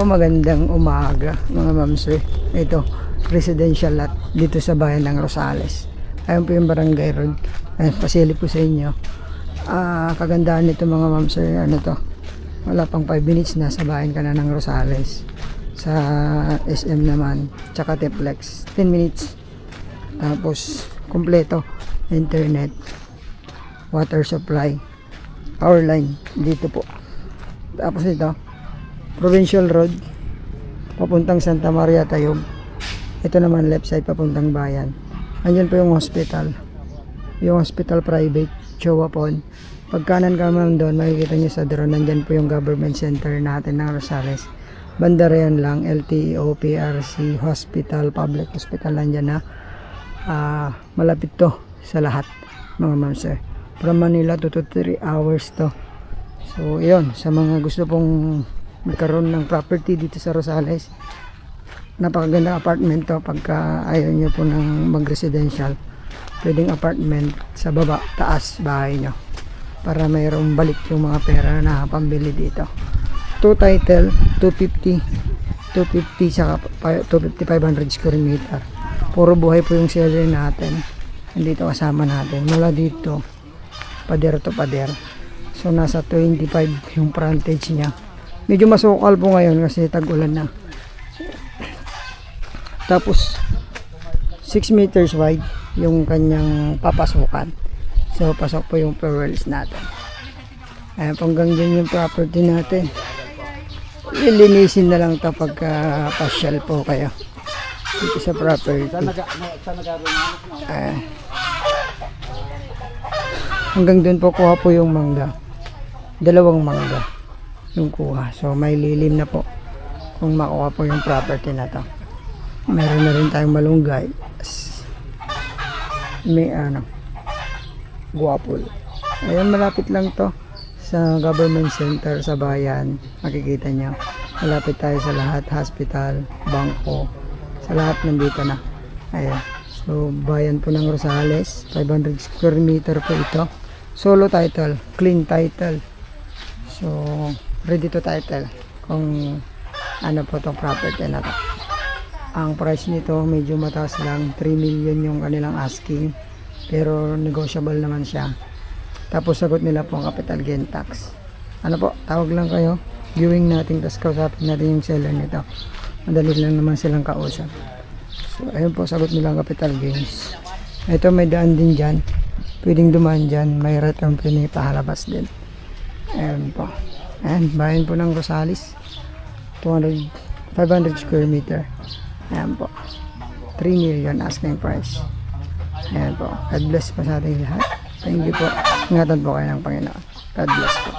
magandang umaga mga ma'am sir. Ito, residential lot dito sa bayan ng Rosales. Ayun po yung barangay road. Ayun, pasilip po sa inyo. Kagandahan nito mga ma'am sir, ano to? Wala pang 5 minutes na sa bayan ka na ng Rosales. Sa SM naman, tsaka Teplex, 10 minutes. Tapos, kompleto. Internet, water supply, power line, dito po. Tapos ito, Provincial Road papuntang Santa Maria Tayog. Ito naman left side papuntang bayan. Andyan po yung hospital. Yung hospital private, Chowapon. Pag kanan ka naman doon, makikita nyo sa drone, nandyan po yung government center natin ng Rosales. Bandarian lang, LTO, PRC, hospital, public hospital, nandyan na. Malapit to sa lahat mga ma'am sir. From Manila 2 to 3 hours to. So yun, sa mga gusto pong magkaroon ng property dito sa Rosales, napakagandang apartment to. Pagka ayaw nyo po ng mag-residential, pwedeng apartment sa baba, taas bahay nyo, para mayroong balik yung mga pera na pambili dito. 2 title, 250 saka 250, 500 square meter. Puro buhay po yung seller natin. Nandito kasama natin. Mula dito, pader to pader. So nasa 25 yung frontage niya. Medyo masukal po ngayon kasi tag-ulan na. Tapos 6 meters wide yung kanyang papasukan. So pasok po yung floorwells natin. Ayan, hanggang dyan yung property natin. Ilinisin na lang ito pagka pasyal po kayo dito sa property. Hanggang dun po kuha po yung mangga. 2 mangga yung kuha. So may lilim na po kung makuha po yung property na to. Meron na rin tayong malunggay. May guwapol. Ayan, malapit lang to sa government center sa bayan. Makikita nyo, malapit tayo sa lahat. Hospital, bangko, sa lahat nandito na. Ayan. So bayan po ng Rosales, 500 square meter po ito. Solo title, clean title. So ready to title kung ano po itong property na to. Ang price nito medyo mataas lang, 3 million yung kanilang asking, pero negotiable naman siya. Tapos sagot nila po ang capital gain tax. Ano po, tawag lang kayo, viewing natin, tapos kausapin natin yung seller nito. Madali lang naman silang kausap. So ayun po, sagot nila ang capital gains. Ito may daan din dyan, pwedeng dumaan dyan, may return pinay pahalabas din. Ayun po. Ayan, bayan po ng Rosales, 500 square meter. Ayan po, 3 million asking price. Ayan po, God bless po sa ating lahat. Thank you po. Ingatan po kayo ng Panginoon. God bless po.